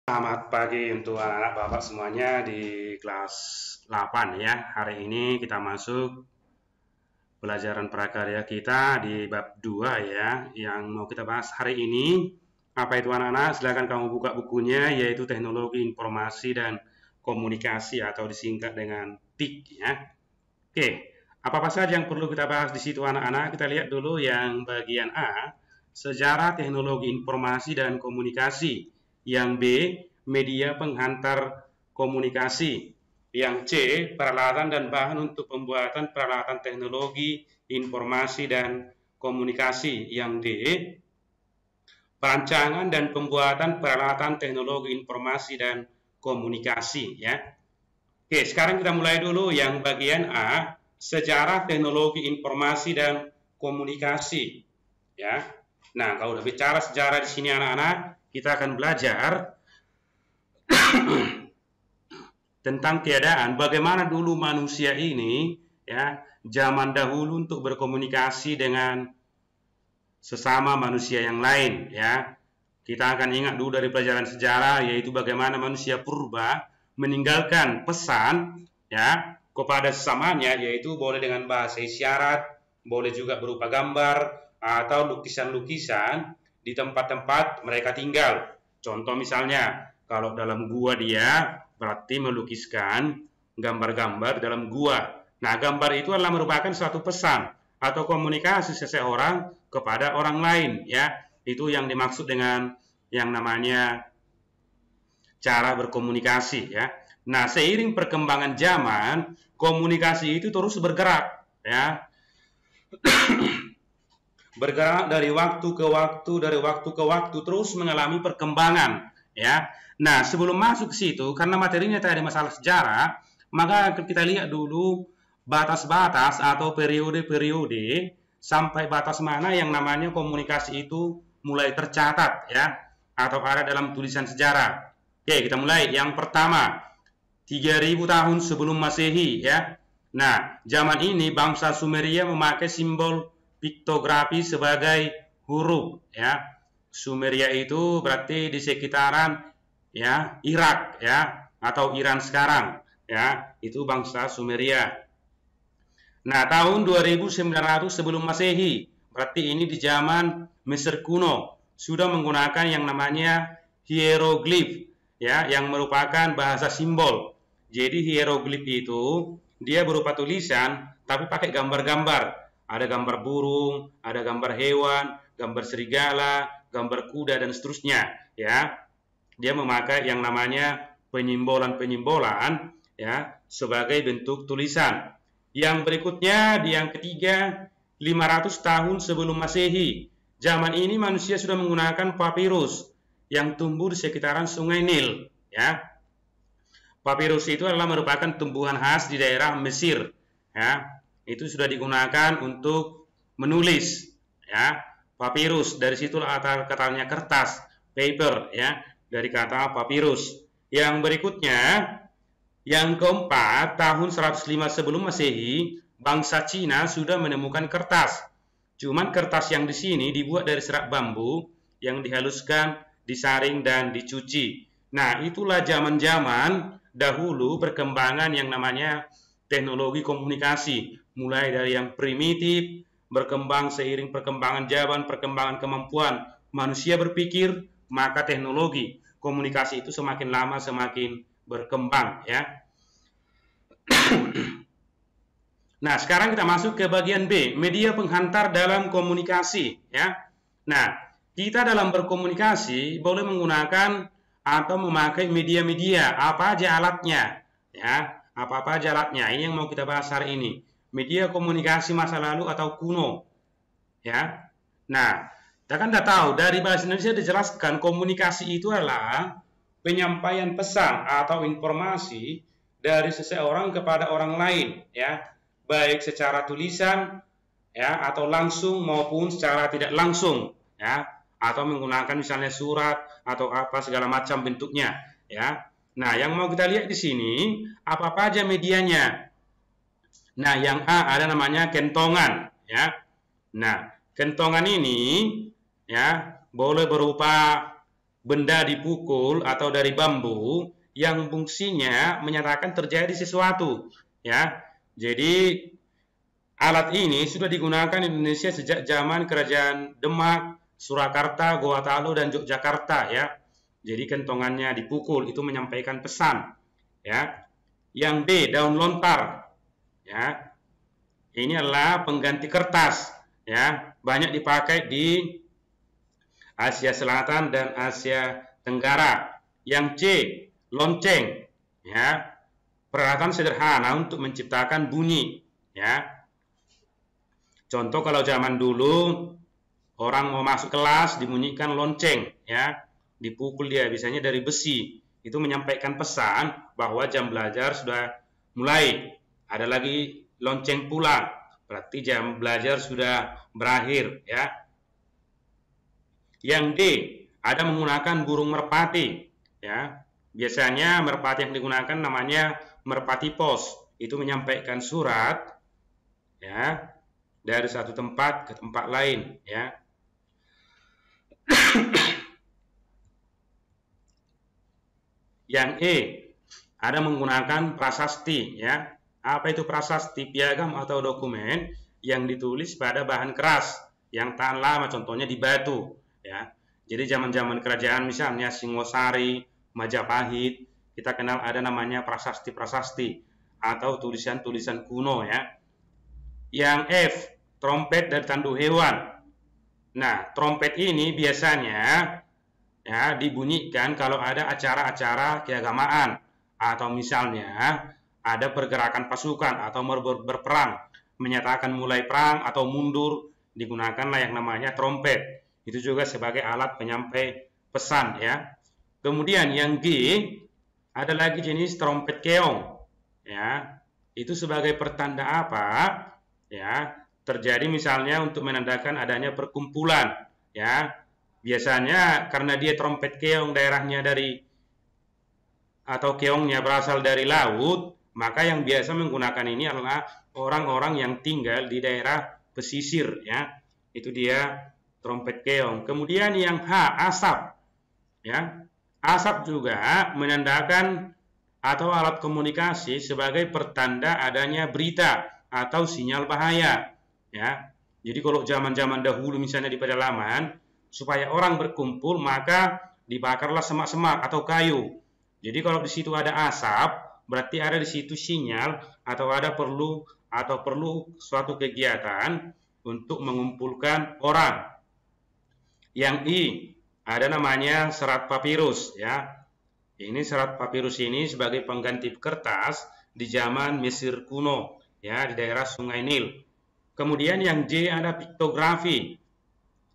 Selamat pagi untuk anak-anak Bapak semuanya di kelas 8 ya. Hari ini kita masuk pelajaran prakarya kita di bab 2 ya. Yang mau kita bahas hari ini apa itu anak-anak? Silakan kamu buka bukunya, yaitu Teknologi Informasi dan Komunikasi atau disingkat dengan TIK ya. Oke, apa-apa saja yang perlu kita bahas di situ anak-anak? Kita lihat dulu yang bagian A, Sejarah Teknologi Informasi dan Komunikasi. Yang B, Media Penghantar Komunikasi. Yang C, Peralatan dan Bahan untuk Pembuatan Peralatan Teknologi Informasi dan Komunikasi. Yang D, Perancangan dan Pembuatan Peralatan Teknologi Informasi dan Komunikasi ya. Oke, sekarang kita mulai dulu yang bagian A, Sejarah Teknologi Informasi dan Komunikasi ya. Nah, kalau udah bicara sejarah di sini anak-anak, kita akan belajar tentang keadaan bagaimana dulu manusia ini ya, zaman dahulu untuk berkomunikasi dengan sesama manusia yang lain ya. Kita akan ingat dulu dari pelajaran sejarah, yaitu bagaimana manusia purba meninggalkan pesan ya kepada sesamanya, yaitu boleh dengan bahasa isyarat, boleh juga berupa gambar atau lukisan-lukisan di tempat-tempat mereka tinggal. Contoh misalnya, kalau dalam gua dia berarti melukiskan gambar-gambar dalam gua. Nah, gambar itu adalah merupakan suatu pesan atau komunikasi seseorang kepada orang lain ya. Itu yang dimaksud dengan yang namanya cara berkomunikasi ya. Nah, seiring perkembangan zaman, komunikasi itu terus bergerak ya. Bergerak dari waktu ke waktu terus mengalami perkembangan ya. Nah, sebelum masuk ke situ, karena materinya tadi masalah sejarah, maka kita lihat dulu batas-batas atau periode-periode sampai batas mana yang namanya komunikasi itu mulai tercatat ya, atau ada dalam tulisan sejarah. Oke, kita mulai. Yang pertama, 3000 tahun sebelum Masehi ya. Nah, zaman ini bangsa Sumeria memakai simbol piktografi sebagai huruf ya. Sumeria itu berarti di sekitaran ya Irak ya, atau Iran sekarang ya, itu bangsa Sumeria. Nah, tahun 2900 sebelum Masehi, berarti ini di zaman Mesir kuno, sudah menggunakan yang namanya hieroglif ya, yang merupakan bahasa simbol. Jadi hieroglif itu dia berupa tulisan tapi pakai gambar-gambar. Ada gambar burung, ada gambar hewan, gambar serigala, gambar kuda dan seterusnya ya. Dia memakai yang namanya penyimbolan-penyimbolan ya sebagai bentuk tulisan. Yang berikutnya, di yang ketiga, 500 tahun sebelum Masehi. Zaman ini manusia sudah menggunakan papirus yang tumbuh di sekitaran Sungai Nil ya. Papirus itu adalah merupakan tumbuhan khas di daerah Mesir ya. Itu sudah digunakan untuk menulis ya. Papirus, dari situlah katanya kertas, paper ya, dari kata papirus. Yang berikutnya, yang keempat, tahun 105 sebelum Masehi, bangsa Cina sudah menemukan kertas. Cuman kertas yang di sini dibuat dari serat bambu yang dihaluskan, disaring dan dicuci. Nah, itulah zaman-zaman dahulu perkembangan yang namanya teknologi komunikasi, mulai dari yang primitif, berkembang seiring perkembangan zaman, perkembangan kemampuan manusia berpikir, maka teknologi komunikasi itu semakin lama semakin berkembang ya. Nah, sekarang kita masuk ke bagian B, media penghantar dalam komunikasi ya. Nah, kita dalam berkomunikasi boleh menggunakan atau memakai media-media, apa aja alatnya ya. Apa-apa aja alatnya, ini yang mau kita bahas hari ini. Media komunikasi masa lalu atau kuno ya. Nah, kita kan sudah tahu dari bahasa Indonesia dijelaskan komunikasi itu adalah penyampaian pesan atau informasi dari seseorang kepada orang lain ya, baik secara tulisan ya atau langsung maupun secara tidak langsung ya, atau menggunakan misalnya surat atau apa segala macam bentuknya ya. Nah, yang mau kita lihat di sini apa-apa aja medianya. Nah, yang A ada namanya kentongan ya. Nah, kentongan ini ya boleh berupa benda dipukul atau dari bambu yang fungsinya menyatakan terjadi sesuatu, ya. Jadi alat ini sudah digunakan di Indonesia sejak zaman Kerajaan Demak, Surakarta, Gorontalo, dan Yogyakarta, ya. Jadi kentongannya dipukul itu menyampaikan pesan, ya. Yang B, daun lontar, ya. Ini adalah pengganti kertas, ya. Banyak dipakai di Asia Selatan dan Asia Tenggara. Yang C, lonceng, ya. Peralatan sederhana untuk menciptakan bunyi, ya. Contoh kalau zaman dulu orang mau masuk kelas dibunyikan lonceng, ya, dipukul dia biasanya dari besi, itu menyampaikan pesan bahwa jam belajar sudah mulai. Ada lagi lonceng pulang, berarti jam belajar sudah berakhir, ya. Yang D, ada menggunakan burung merpati, ya. Biasanya merpati yang digunakan namanya merpati pos, itu menyampaikan surat, ya, dari satu tempat ke tempat lain, ya. Yang E, ada menggunakan prasasti, ya. Apa itu prasasti? Piagam atau dokumen yang ditulis pada bahan keras yang tahan lama, contohnya di batu, ya. Jadi zaman-zaman kerajaan misalnya Singosari, Majapahit, kita kenal ada namanya prasasti-prasasti atau tulisan-tulisan kuno, ya. Yang F, trompet dari tanduk hewan. Nah, trompet ini biasanya, ya, dibunyikan kalau ada acara-acara keagamaan atau misalnya ada pergerakan pasukan atau berperang, menyatakan mulai perang atau mundur, digunakanlah yang namanya trompet. Itu juga sebagai alat penyampai pesan, ya. Kemudian yang G, ada lagi jenis trompet keong, ya. Itu sebagai pertanda apa? Ya, terjadi misalnya untuk menandakan adanya perkumpulan, ya. Biasanya karena dia trompet keong daerahnya dari atau keongnya berasal dari laut, maka yang biasa menggunakan ini adalah orang-orang yang tinggal di daerah pesisir, ya. Itu dia trompet keong. Kemudian yang H, asap, ya. Asap juga menandakan atau alat komunikasi sebagai pertanda adanya berita atau sinyal bahaya, ya. Jadi kalau zaman-zaman dahulu misalnya di pedalaman, supaya orang berkumpul maka dibakarlah semak-semak atau kayu. Jadi kalau di situ ada asap, berarti ada di situ sinyal atau ada perlu suatu kegiatan untuk mengumpulkan orang. Yang I, ada namanya serat papirus, ya. Ini serat papirus ini sebagai pengganti kertas di zaman Mesir kuno, ya, di daerah Sungai Nil. Kemudian yang J, ada piktografi,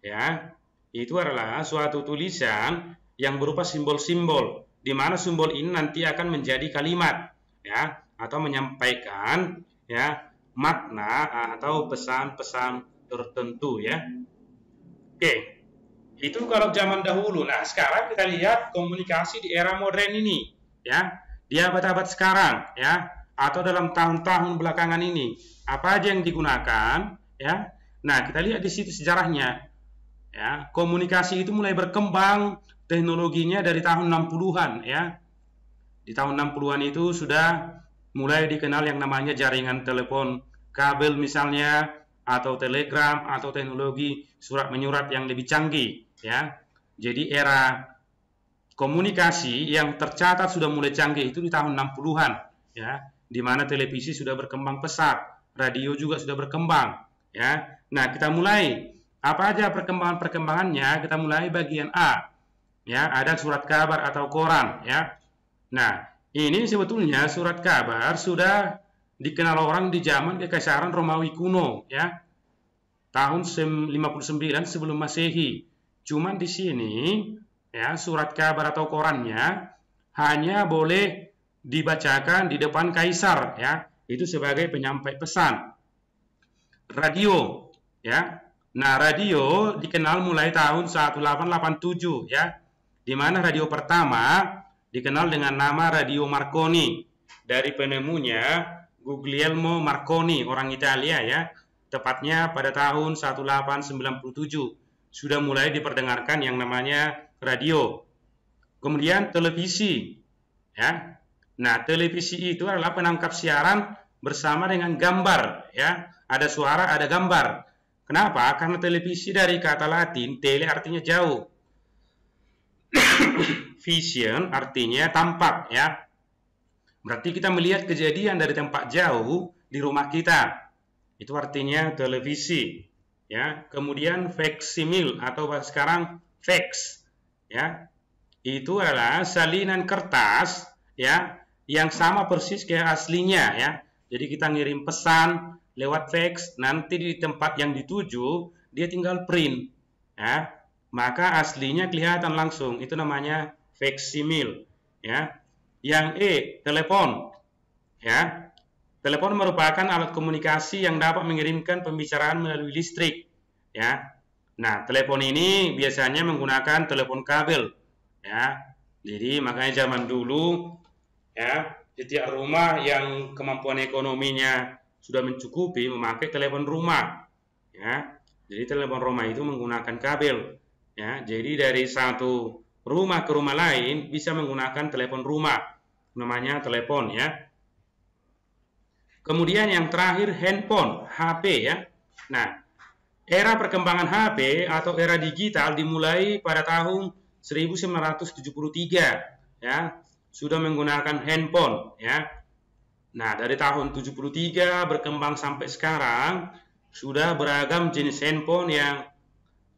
ya. Itu adalah suatu tulisan yang berupa simbol-simbol, di mana simbol ini nanti akan menjadi kalimat, ya, atau menyampaikan, ya, makna atau pesan-pesan tertentu, ya. Oke. Itu kalau zaman dahulu. Nah, sekarang kita lihat komunikasi di era modern ini, ya. Di abad-abad sekarang, ya, atau dalam tahun-tahun belakangan ini, apa aja yang digunakan, ya. Nah, kita lihat di situ sejarahnya, ya. Komunikasi itu mulai berkembang teknologinya dari tahun 60-an, ya. Di tahun 60-an itu sudah mulai dikenal yang namanya jaringan telepon kabel misalnya, atau telegram, atau teknologi surat menyurat yang lebih canggih, ya. Jadi era komunikasi yang tercatat sudah mulai canggih itu di tahun 60-an, ya, di mana televisi sudah berkembang pesat, radio juga sudah berkembang, ya. Nah, kita mulai apa aja perkembangannya? Kita mulai bagian A, ya, ada surat kabar atau koran, ya. Nah, ini sebetulnya surat kabar sudah dikenal orang di zaman Kekaisaran Romawi kuno, ya. Tahun 59 sebelum Masehi. Cuman di sini, ya, surat kabar atau korannya hanya boleh dibacakan di depan kaisar, ya. Itu sebagai penyampai pesan. Radio, ya. Nah, radio dikenal mulai tahun 1887, ya. Di mana radio pertama dikenal dengan nama Radio Marconi dari penemunya Guglielmo Marconi, orang Italia, ya. Tepatnya pada tahun 1897 sudah mulai diperdengarkan yang namanya radio. Kemudian televisi, ya. Nah, televisi itu adalah penangkap siaran bersama dengan gambar, ya. Ada suara, ada gambar. Kenapa? Karena televisi dari kata Latin, tele artinya jauh. Vision artinya tampak, ya. Berarti kita melihat kejadian dari tempat jauh di rumah kita. Itu artinya televisi, ya. Kemudian faksimil atau sekarang fax, ya. Itu adalah salinan kertas, ya, yang sama persis kayak aslinya, ya. Jadi kita ngirim pesan lewat fax, nanti di tempat yang dituju dia tinggal print, ya. Maka aslinya kelihatan langsung. Itu namanya faksimil, ya. Yang telepon, ya. Telepon merupakan alat komunikasi yang dapat mengirimkan pembicaraan melalui listrik, ya. Nah, telepon ini biasanya menggunakan telepon kabel, ya. Jadi makanya zaman dulu, ya, setiap rumah yang kemampuan ekonominya sudah mencukupi memakai telepon rumah, ya. Jadi telepon rumah itu menggunakan kabel, ya. Jadi dari satu rumah ke rumah lain bisa menggunakan telepon rumah, namanya telepon, ya. Kemudian yang terakhir handphone, HP, ya. Nah, era perkembangan HP atau era digital dimulai pada tahun 1973, ya. Sudah menggunakan handphone, ya. Nah, dari tahun 73 berkembang sampai sekarang sudah beragam jenis handphone yang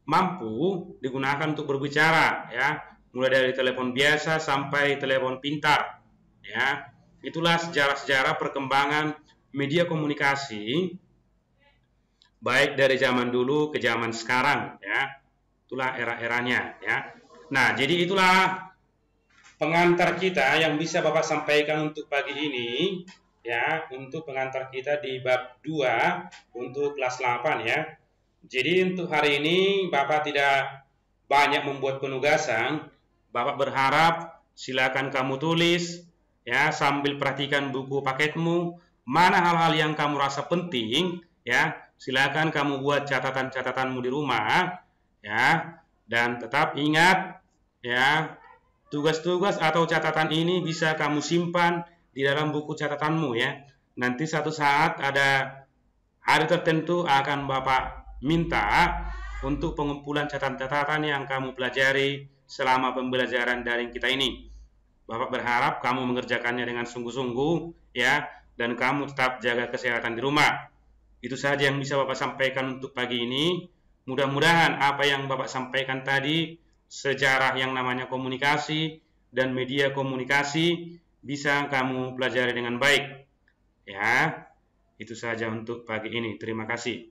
mampu digunakan untuk berbicara, ya. Mulai dari telepon biasa sampai telepon pintar, ya. Itulah sejarah-sejarah perkembangan media komunikasi baik dari zaman dulu ke zaman sekarang, ya. Itulah era-eranya, ya. Nah, jadi itulah pengantar kita yang bisa Bapak sampaikan untuk pagi ini, ya, untuk pengantar kita di bab 2 untuk kelas 8, ya. Jadi untuk hari ini Bapak tidak banyak membuat penugasan. Bapak berharap silakan kamu tulis, ya, sambil perhatikan buku paketmu. Mana hal-hal yang kamu rasa penting, ya, silakan kamu buat catatan-catatanmu di rumah, ya, dan tetap ingat, ya, tugas-tugas atau catatan ini bisa kamu simpan di dalam buku catatanmu, ya. Nanti satu saat ada hari tertentu akan Bapak minta untuk pengumpulan catatan-catatan yang kamu pelajari selama pembelajaran daring kita ini. Bapak berharap kamu mengerjakannya dengan sungguh-sungguh, ya, dan kamu tetap jaga kesehatan di rumah. Itu saja yang bisa Bapak sampaikan untuk pagi ini. Mudah-mudahan apa yang Bapak sampaikan tadi, sejarah yang namanya komunikasi dan media komunikasi, bisa kamu pelajari dengan baik. Ya, itu saja untuk pagi ini. Terima kasih.